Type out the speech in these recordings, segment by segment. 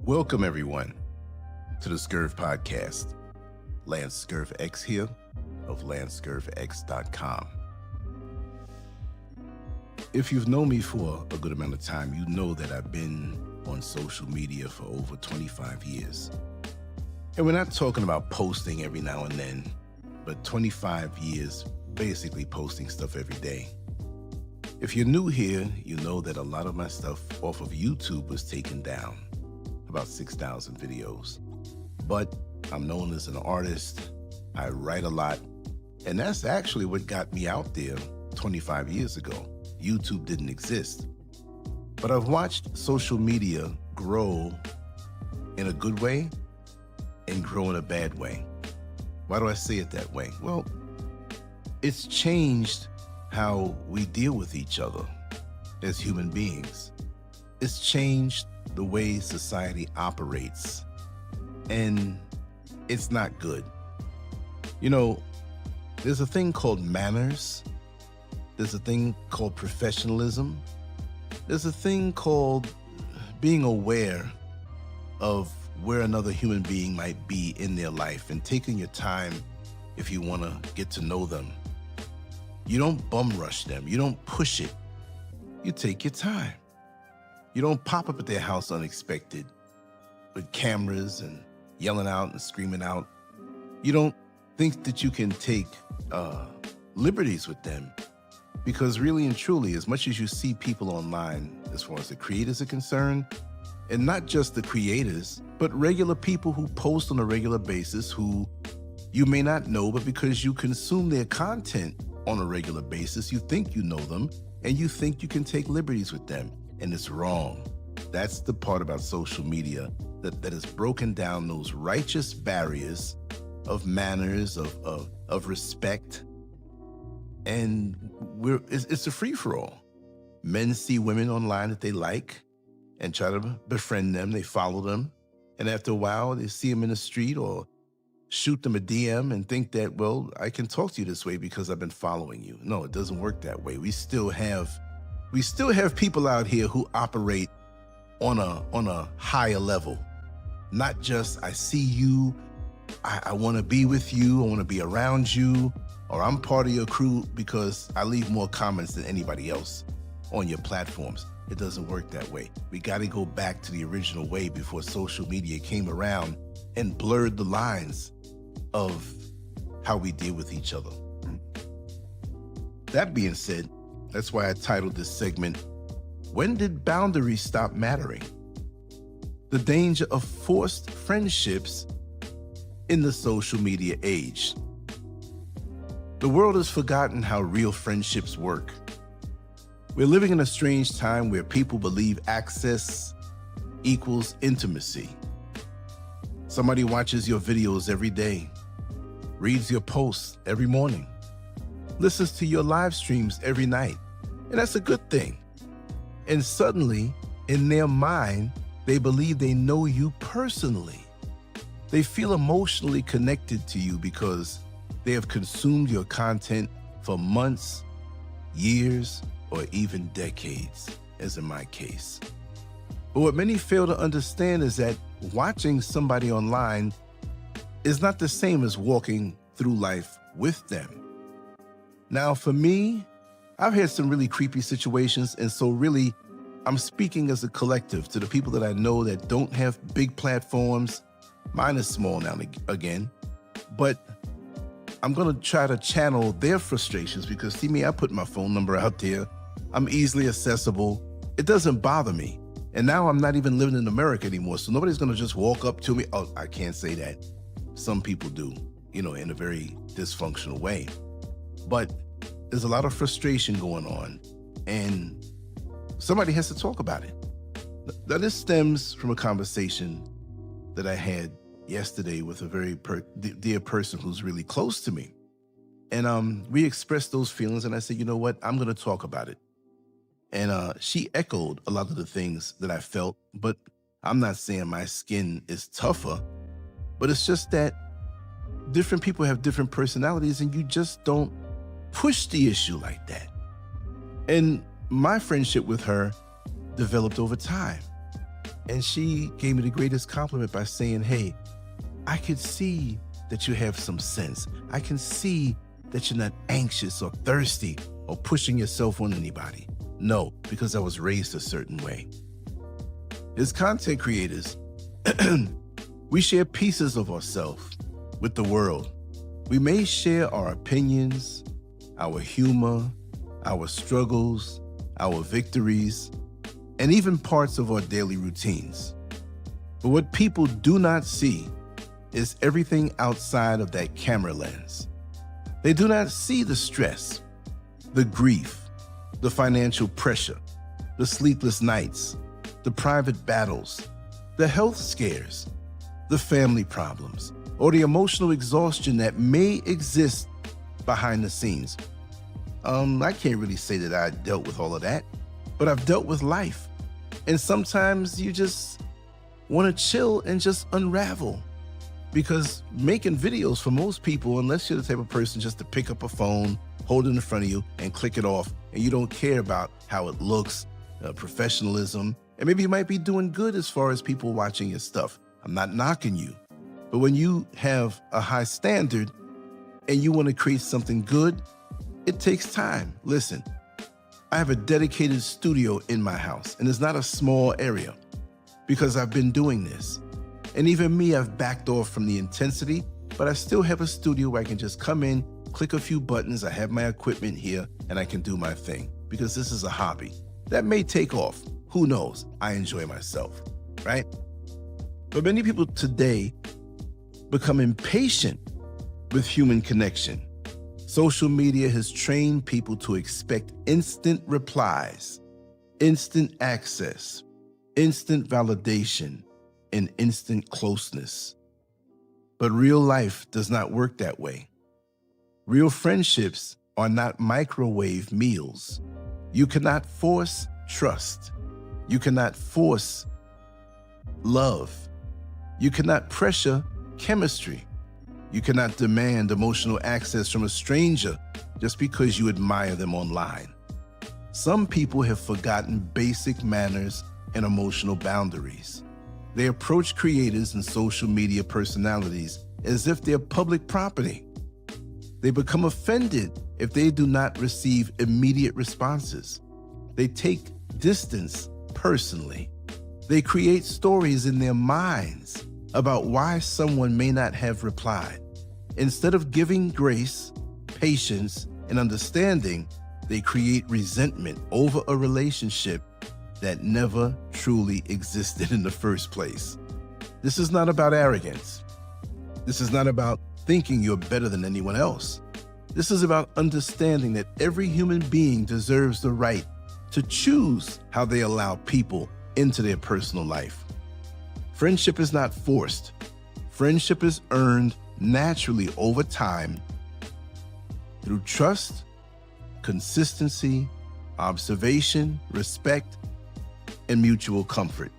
Welcome, everyone, to the Scurv podcast. LanceScurvX here of LanceScurvX.com. If you've known me for a good amount of time, you know that I've been on social media for over 25 years. And we're not talking about posting every now and then, but 25 years basically posting stuff every day. If you're new here, you know that a lot of my stuff off of YouTube was taken down, about 6,000 videos. But I'm known as an artist, I write a lot, and that's actually what got me out there 25 years ago. YouTube didn't exist. But I've watched social media grow in a good way and grow in a bad way. Why do I say it that way? Well, it's changed how we deal with each other as human beings. It's changed the way society operates, and it's not good. You know, there's a thing called manners. There's a thing called professionalism. There's a thing called being aware of where another human being might be in their life and taking your time if you want to get to know them. You don't bum rush them. You don't push it. You take your time. You don't pop up at their house unexpected with cameras and yelling out and screaming out. You don't think that you can take liberties with them, because really and truly, as much as you see people online, as far as the creators are concerned, and not just the creators, but regular people who post on a regular basis who you may not know, but because you consume their content on a regular basis, you think you know them and you think you can take liberties with them, and it's wrong. That's the part about social media that has broken down those righteous barriers of manners, of respect, and it's a free-for-all. Men see women online that they like and try to befriend them. They follow them, and after a while, they see them in the street or shoot them a DM and think that, well, I can talk to you this way because I've been following you. No, it doesn't work that way. We still have people out here who operate on a higher level. Not just, I see you, I want to be with you, I want to be around you, or I'm part of your crew because I leave more comments than anybody else on your platforms. It doesn't work that way. We got to go back to the original way before social media came around and blurred the lines of how we deal with each other. That being said, that's why I titled this segment, When Did Boundaries Stop Mattering? The danger of forced friendships in the social media age. The world has forgotten how real friendships work. We're living in a strange time where people believe access equals intimacy. Somebody watches your videos every day, reads your posts every morning, listens to your live streams every night, and that's a good thing. And suddenly, in their mind, they believe they know you personally. They feel emotionally connected to you because they have consumed your content for months, years, or even decades, as in my case. But what many fail to understand is that watching somebody online is not the same as walking through life with them. Now, for me, I've had some really creepy situations, and so really, I'm speaking as a collective to the people that I know that don't have big platforms. Mine is small now and again, but I'm gonna try to channel their frustrations because, see me, I put my phone number out there. I'm easily accessible. It doesn't bother me. And now I'm not even living in America anymore, so nobody's gonna just walk up to me. Oh, I can't say that. Some people do, you know, in a very dysfunctional way. But there's a lot of frustration going on, and somebody has to talk about it. Now, this stems from a conversation that I had yesterday with a very dear person who's really close to me. And we expressed those feelings, and I said, you know what, I'm gonna talk about it. And she echoed a lot of the things that I felt, but I'm not saying my skin is tougher, but it's just that different people have different personalities, and you just don't push the issue like that. And my friendship with her developed over time. And she gave me the greatest compliment by saying, hey, I could see that you have some sense. I can see that you're not anxious or thirsty or pushing yourself on anybody. No, because I was raised a certain way. As content creators, we share pieces of ourselves with the world. We may share our opinions, our humor, our struggles, our victories, and even parts of our daily routines. But what people do not see is everything outside of that camera lens. They do not see the stress, the grief, the financial pressure, the sleepless nights, the private battles, the health scares, the family problems, or the emotional exhaustion that may exist behind the scenes. I can't really say that I dealt with all of that, but I've dealt with life. And sometimes you just want to chill and just unravel. Because making videos for most people, unless you're the type of person just to pick up a phone, hold it in front of you and click it off, and you don't care about how it looks, professionalism, and maybe you might be doing good as far as people watching your stuff. I'm not knocking you. But when you have a high standard and you want to create something good, it takes time. Listen, I have a dedicated studio in my house, and it's not a small area because I've been doing this. And even me, I've backed off from the intensity, but I still have a studio where I can just come in, click a few buttons, I have my equipment here, and I can do my thing because this is a hobby. That may take off. Who knows? I enjoy myself, right? But many people today become impatient with human connection. Social media has trained people to expect instant replies, instant access, instant validation, and instant closeness. But real life does not work that way. Real friendships are not microwave meals. You cannot force trust. You cannot force love. You cannot pressure chemistry. You cannot demand emotional access from a stranger just because you admire them online. Some people have forgotten basic manners and emotional boundaries. They approach creators and social media personalities as if they're public property. They become offended if they do not receive immediate responses. They take distance personally. They create stories in their minds about why someone may not have replied. Instead of giving grace, patience, and understanding, they create resentment over a relationship that never truly existed in the first place. This is not about arrogance. This is not about thinking you're better than anyone else. This is about understanding that every human being deserves the right to choose how they allow people into their personal life. Friendship is not forced. Friendship is earned naturally over time through trust, consistency, observation, respect, and mutual comfort.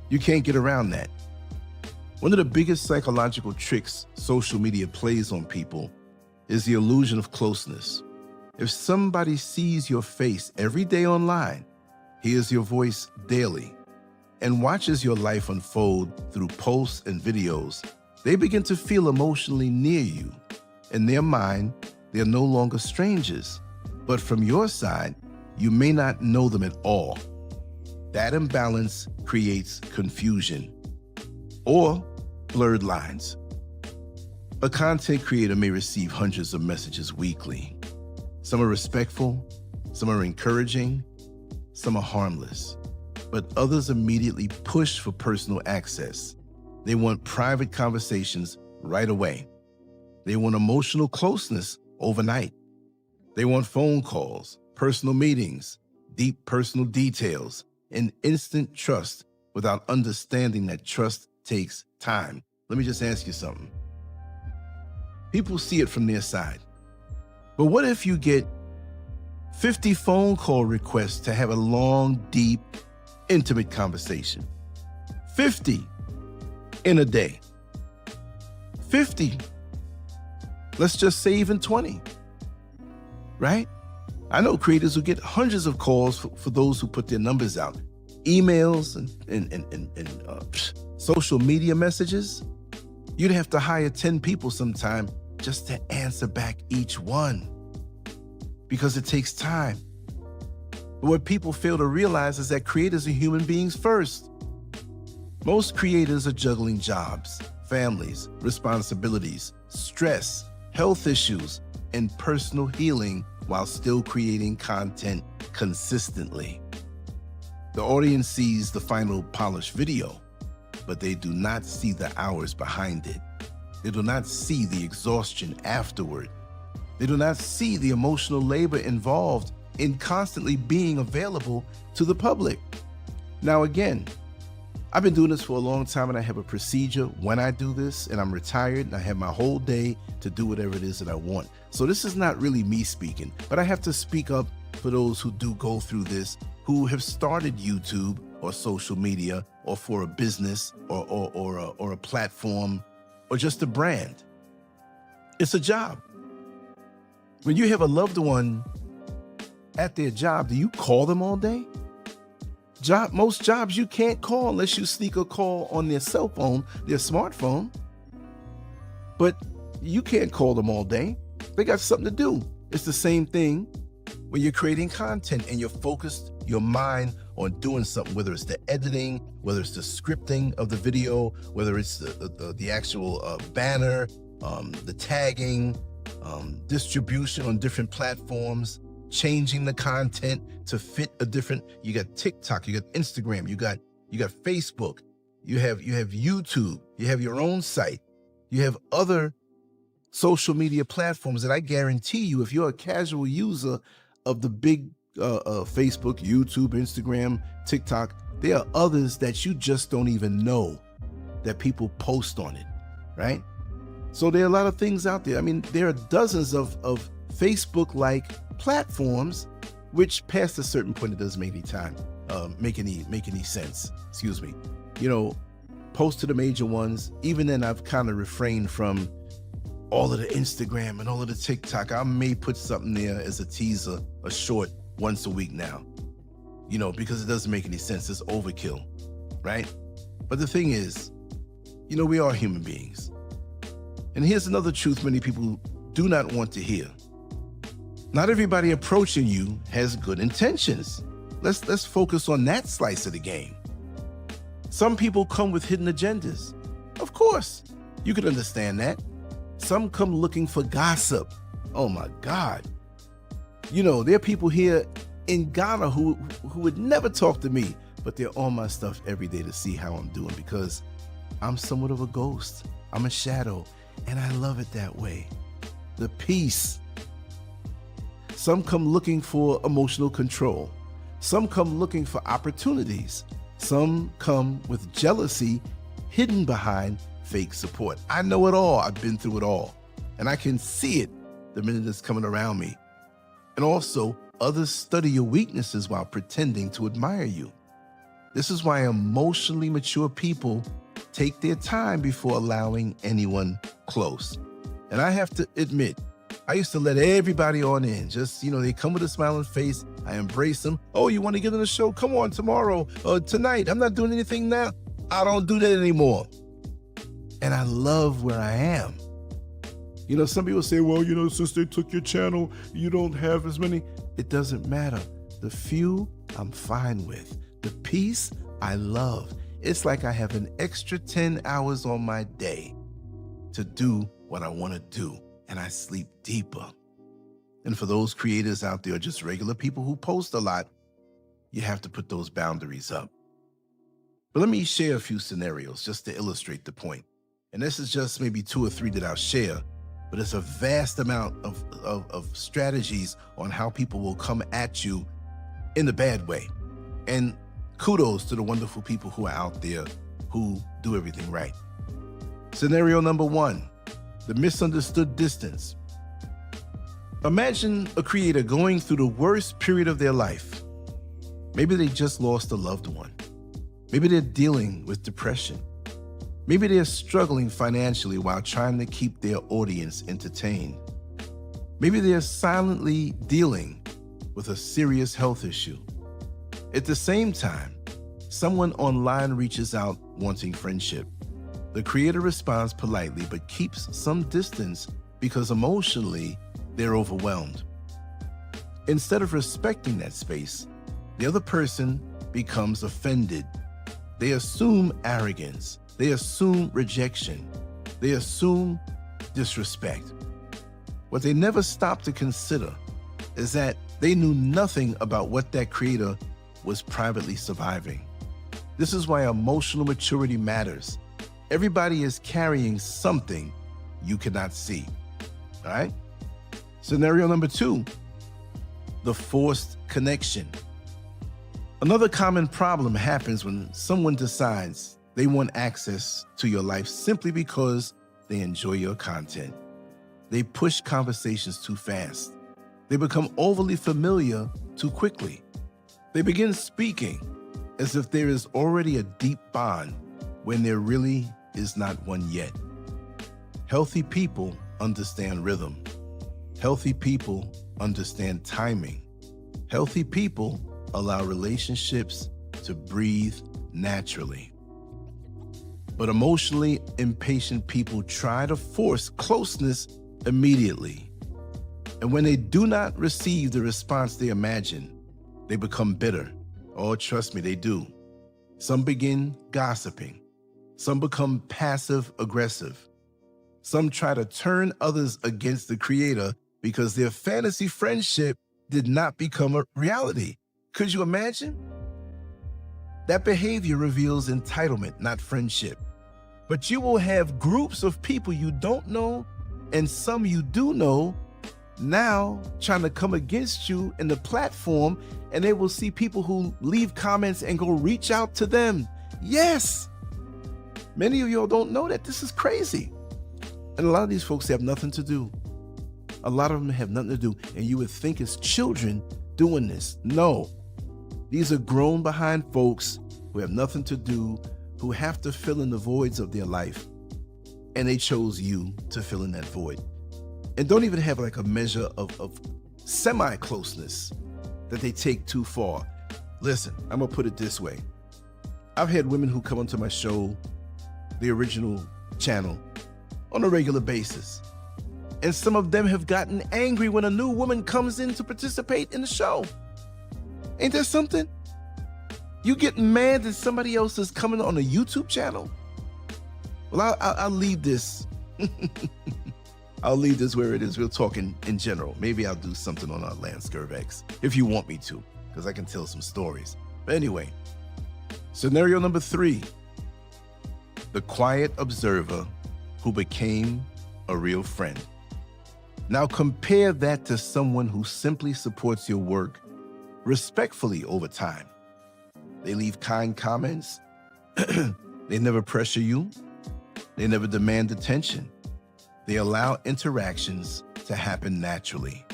You can't get around that. One of the biggest psychological tricks social media plays on people is the illusion of closeness. If somebody sees your face every day online, hears your voice daily, and watches your life unfold through posts and videos, they begin to feel emotionally near you. In their mind, they're no longer strangers, but from your side, you may not know them at all. That imbalance creates confusion or blurred lines. A content creator may receive hundreds of messages weekly. Some are respectful, some are encouraging, some are harmless, but others immediately push for personal access. They want private conversations right away. They want emotional closeness overnight. They want phone calls, personal meetings, deep personal details, and instant trust without understanding that trust takes time. Let me just ask you something. People see it from their side. But what if you get 50 phone call requests to have a long, deep, intimate conversation? 50 in a day. 50. Let's just say even 20, right? I know creators who get hundreds of calls for those who put their numbers out. emails and social media messages, you'd have to hire 10 people sometime just to answer back each one, because it takes time. But what people fail to realize is that creators are human beings first. Most creators are juggling jobs, families, responsibilities, stress, health issues, and personal healing while still creating content consistently. The audience sees the final polished video, but they do not see the hours behind it. They do not see the exhaustion afterward. They do not see the emotional labor involved in constantly being available to the public. Now again, I've been doing this for a long time, and I have a procedure when I do this, and I'm retired and I have my whole day to do whatever it is that I want. So this is not really me speaking, but I have to speak up for those who do go through this, who have started YouTube or social media, or for a business or a platform, or just a brand. It's a job. When you have a loved one at their job, do you call them all day? Most jobs you can't call unless you sneak a call on their cell phone, their smartphone. But you can't call them all day. They got something to do. It's the same thing when you're creating content and you're focused your mind on doing something, whether it's the editing, whether it's the scripting of the video, whether it's the actual banner, the tagging, distribution on different platforms, changing the content to fit a different, you got TikTok, you got Instagram, you got Facebook, you have YouTube, you have your own site, you have other social media platforms that I guarantee you, if you're a casual user of the big Facebook, YouTube, Instagram, TikTok, there are others that you just don't even know that people post on it, right? So there are a lot of things out there. I mean, there are dozens of Facebook-like platforms, which past a certain point, it doesn't make any sense. Excuse me. You know, post to the major ones. Even then, I've kind of refrained from all of the Instagram and all of the TikTok. I may put something there as a teaser, a short, once a week now, you know, because it doesn't make any sense. It's overkill, right? But the thing is, you know, we are human beings. And here's another truth many people do not want to hear. Not everybody approaching you has good intentions. Let's focus on that slice of the game. Some people come with hidden agendas. Of course, you can understand that. Some come looking for gossip. Oh my God. You know, there are people here in Ghana who would never talk to me, but they're on my stuff every day to see how I'm doing, because I'm somewhat of a ghost. I'm a shadow, and I love it that way. The peace. Some come looking for emotional control. Some come looking for opportunities. Some come with jealousy hidden behind fake support. I know it all. I've been through it all. And I can see it the minute it's coming around me. And also, others study your weaknesses while pretending to admire you. This is why emotionally mature people take their time before allowing anyone close. And I have to admit, I used to let everybody on in. Just, you know, they come with a smiling face. I embrace them. Oh, you want to get on the show? Come on tomorrow or tonight. I'm not doing anything now. I don't do that anymore. And I love where I am. You know, some people say, well, you know, since they took your channel, you don't have as many. It doesn't matter. The few I'm fine with. The peace I love. It's like I have an extra 10 hours on my day to do what I want to do, and I sleep deeper. And for those creators out there, just regular people who post a lot, you have to put those boundaries up. But let me share a few scenarios just to illustrate the point. And this is just maybe 2 or 3 that I'll share, but it's a vast amount of strategies on how people will come at you in the bad way. And kudos to the wonderful people who are out there who do everything right. Scenario number 1, the misunderstood distance. Imagine a creator going through the worst period of their life. Maybe they just lost a loved one. Maybe they're dealing with depression. Maybe they're struggling financially while trying to keep their audience entertained. Maybe they're silently dealing with a serious health issue. At the same time, Someone online reaches out wanting friendship. The creator responds politely but keeps some distance because emotionally they're overwhelmed. Instead of respecting that space, the other person becomes offended. They assume arrogance. They assume rejection. They assume disrespect. What they never stop to consider is that they knew nothing about what that creator was privately surviving. This is why emotional maturity matters. Everybody is carrying something you cannot see. All right? Scenario number 2, the forced connection. Another common problem happens when someone decides they want access to your life simply because they enjoy your content. They push conversations too fast. They become overly familiar too quickly. They begin speaking as if there is already a deep bond when there really is not one yet. Healthy people understand rhythm. Healthy people understand timing. Healthy people allow relationships to breathe naturally. But emotionally impatient people try to force closeness immediately. And when they do not receive the response they imagine, they become bitter. Oh, trust me, they do. Some begin gossiping. Some become passive aggressive. Some try to turn others against the creator because their fantasy friendship did not become a reality. Could you imagine? That behavior reveals entitlement, not friendship. But you will have groups of people you don't know and some you do know now trying to come against you in the platform, and they will see people who leave comments and go reach out to them. Yes! Many of y'all don't know that. This is crazy. And a lot of these folks have nothing to do. A lot of them have nothing to do, and you would think it's children doing this. No. These are grown behind folks who have nothing to do, who have to fill in the voids of their life. And they chose you to fill in that void. And don't even have like a measure of semi-closeness that they take too far. Listen, I'm gonna put it this way. I've had women who come onto my show, the original channel, on a regular basis. And some of them have gotten angry when a new woman comes in to participate in the show. Ain't that something? You get mad that somebody else is coming on a YouTube channel? Well, I'll leave this. I'll leave this where it is. We're talking in general. Maybe I'll do something on our LanceScurvX if you want me to, because I can tell some stories. But anyway, scenario number 3, the quiet observer who became a real friend. Now compare that to someone who simply supports your work respectfully over time. They leave kind comments. They never pressure you. They never demand attention. They allow interactions to happen naturally.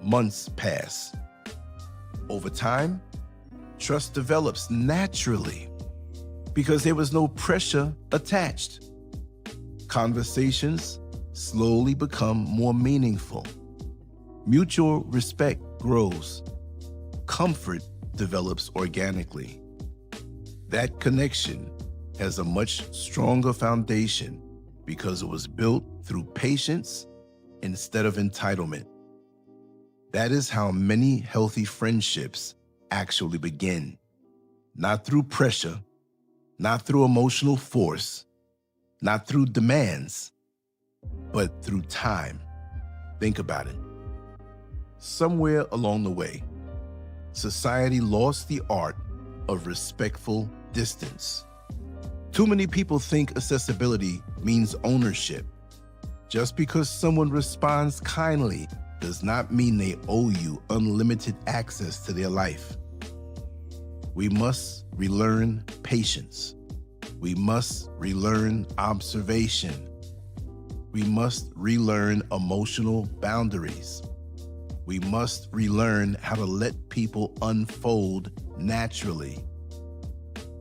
Months pass. Over time, trust develops naturally because there was no pressure attached. Conversations slowly become more meaningful. Mutual respect grows. Comfort develops organically. That connection has a much stronger foundation because it was built through patience instead of entitlement. That is how many healthy friendships actually begin. Not through pressure, not through emotional force, not through demands, but through time. Think about it. Somewhere along the way, society lost the art of respectful distance. Too many people think accessibility means ownership. Just because someone responds kindly does not mean they owe you unlimited access to their life. We must relearn patience. We must relearn observation. We must relearn emotional boundaries. We must relearn how to let people unfold naturally.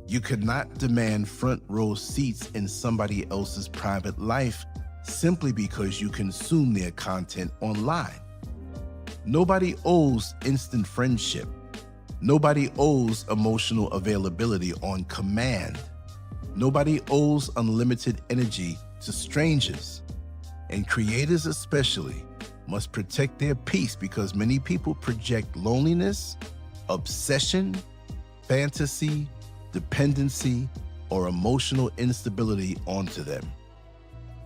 You cannot demand front row seats in somebody else's private life simply because you consume their content online. Nobody owes instant friendship. Nobody owes emotional availability on command. Nobody owes unlimited energy to strangers. And creators especially must protect their peace because many people project loneliness, obsession, fantasy, dependency, or emotional instability onto them.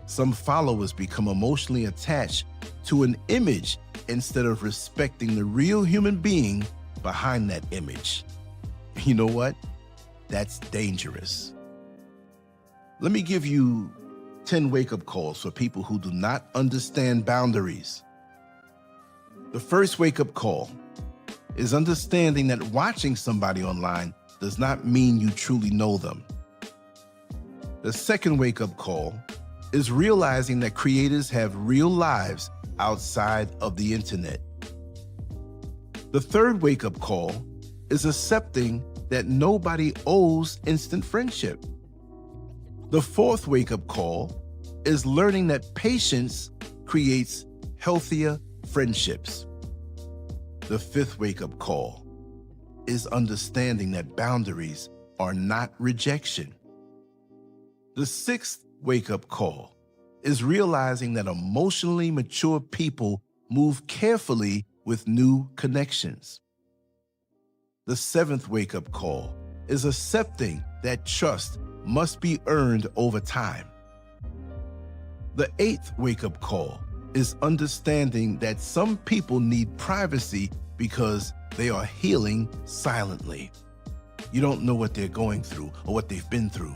Some followers become emotionally attached to an image instead of respecting the real human being behind that image. You know what? That's dangerous. Let me give you 10 wake-up calls for people who do not understand boundaries. The first wake-up call is understanding that watching somebody online does not mean you truly know them. The second wake-up call is realizing that creators have real lives outside of the internet. The third wake-up call is accepting that nobody owes instant friendship. The fourth wake-up call is learning that patience creates healthier friendships. The fifth wake-up call is understanding that boundaries are not rejection. The sixth wake-up call is realizing that emotionally mature people move carefully with new connections. The seventh wake-up call is accepting that trust must be earned over time. The eighth wake-up call is understanding that some people need privacy because they are healing silently. You don't know what they're going through or what they've been through.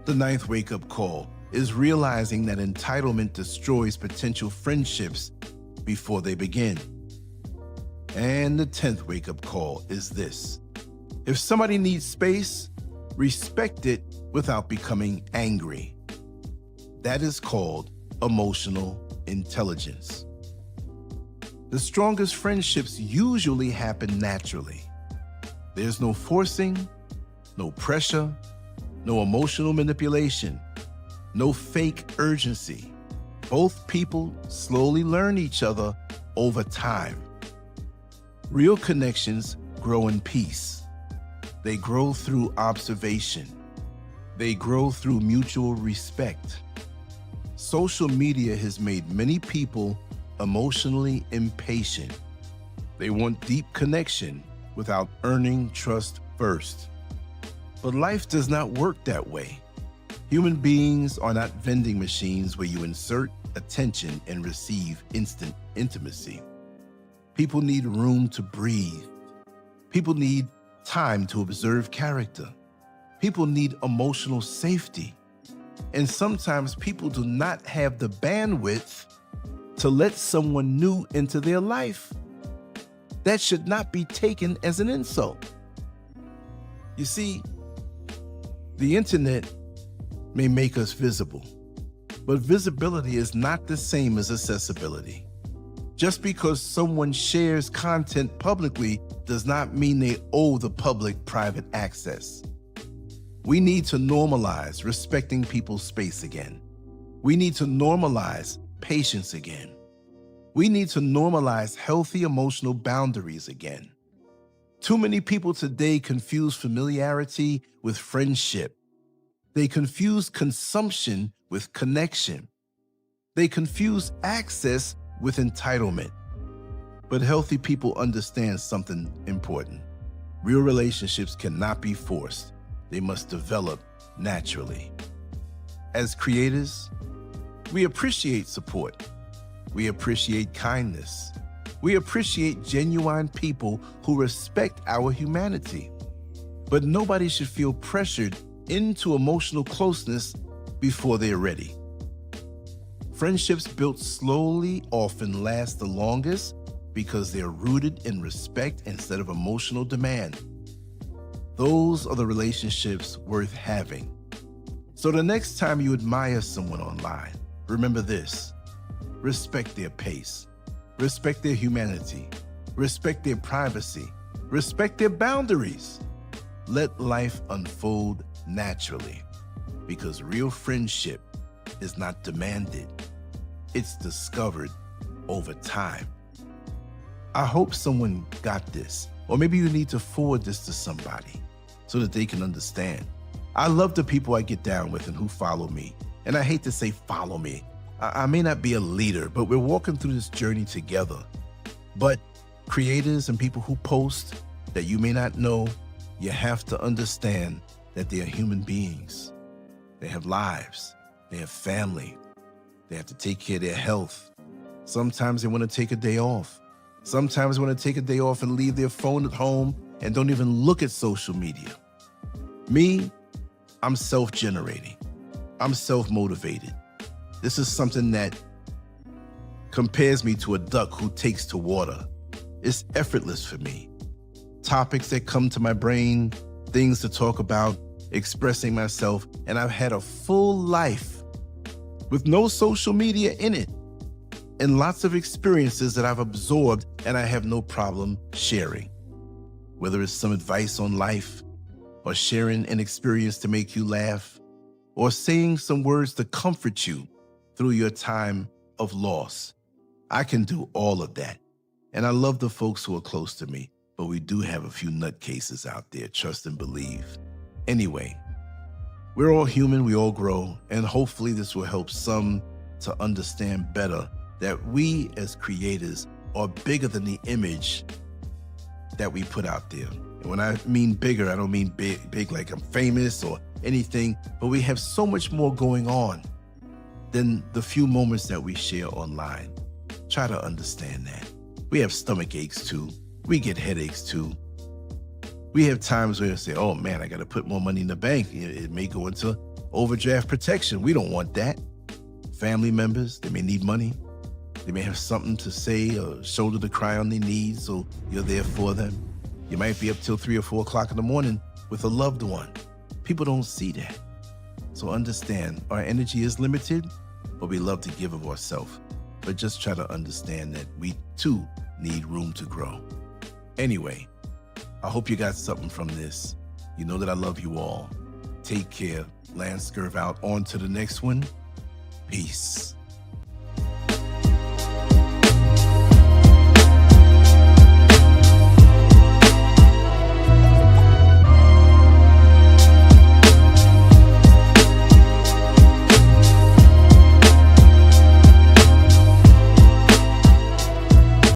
The ninth wake-up call is realizing that entitlement destroys potential friendships before they begin. And the 10th wake-up call is this: if somebody needs space, respect it without becoming angry. That is called emotional intelligence. The strongest friendships usually happen naturally. There's no forcing, no pressure, no emotional manipulation, no fake urgency. Both people slowly learn each other over time. Real connections grow in peace. They grow through observation. They grow through mutual respect. Social media has made many people emotionally impatient. They want deep connection without earning trust first. But life does not work that way. Human beings are not vending machines where you insert attention and receive instant intimacy. People need room to breathe. People need time to observe character. People need emotional safety. And sometimes people do not have the bandwidth to let someone new into their life. That should not be taken as an insult. You see, the internet may make us visible, but visibility is not the same as accessibility. Just because someone shares content publicly does not mean they owe the public private access. We need to normalize respecting people's space again. We need to normalize patience again. We need to normalize healthy emotional boundaries again. Too many people today confuse familiarity with friendship. They confuse consumption with connection. They confuse access with entitlement. But healthy people understand something important. Real relationships cannot be forced. They must develop naturally. As creators, we appreciate support. We appreciate kindness. We appreciate genuine people who respect our humanity. But nobody should feel pressured into emotional closeness before they're ready. Friendships built slowly often last the longest because they're rooted in respect instead of emotional demand. Those are the relationships worth having. So the next time you admire someone online, remember this: respect their pace, respect their humanity, respect their privacy, respect their boundaries. Let life unfold naturally, because real friendship is not demanded, it's discovered over time. I hope someone got this, or maybe you need to forward this to somebody so that they can understand. I love the people I get down with and who follow me. And I hate to say follow me. I may not be a leader, but we're walking through this journey together. But creators and people who post that you may not know, you have to understand that they are human beings. They have lives, they have family, they have to take care of their health. Sometimes they want to take a day off. Sometimes they want to take a day off and leave their phone at home and don't even look at social media. Me, I'm self-generating. I'm self-motivated. This is something that compares me to a duck who takes to water. It's effortless for me. Topics that come to my brain, things to talk about, expressing myself, and I've had a full life with no social media in it and lots of experiences that I've absorbed and I have no problem sharing. Whether it's some advice on life or sharing an experience to make you laugh or saying some words to comfort you through your time of loss. I can do all of that. And I love the folks who are close to me, but we do have a few nutcases out there, trust and believe. Anyway, we're all human, we all grow, and hopefully this will help some to understand better that we as creators are bigger than the image that we put out there. And when I mean bigger, I don't mean big like I'm famous or anything, but we have so much more going on than the few moments that we share online. Try to understand that. We have stomach aches too. We get headaches too. We have times where we say, oh man, I got to put more money in the bank. It may go into overdraft protection. We don't want that. Family members, they may need money. They may have something to say or shoulder to cry on their knees, so you're there for them. You might be up till 3 or 4 o'clock in the morning with a loved one. People don't see that. So understand, our energy is limited, but we love to give of ourselves. But just try to understand that we too need room to grow. Anyway, I hope you got something from this. You know that I love you all. Take care. LanceScurv out. On to the next one. Peace.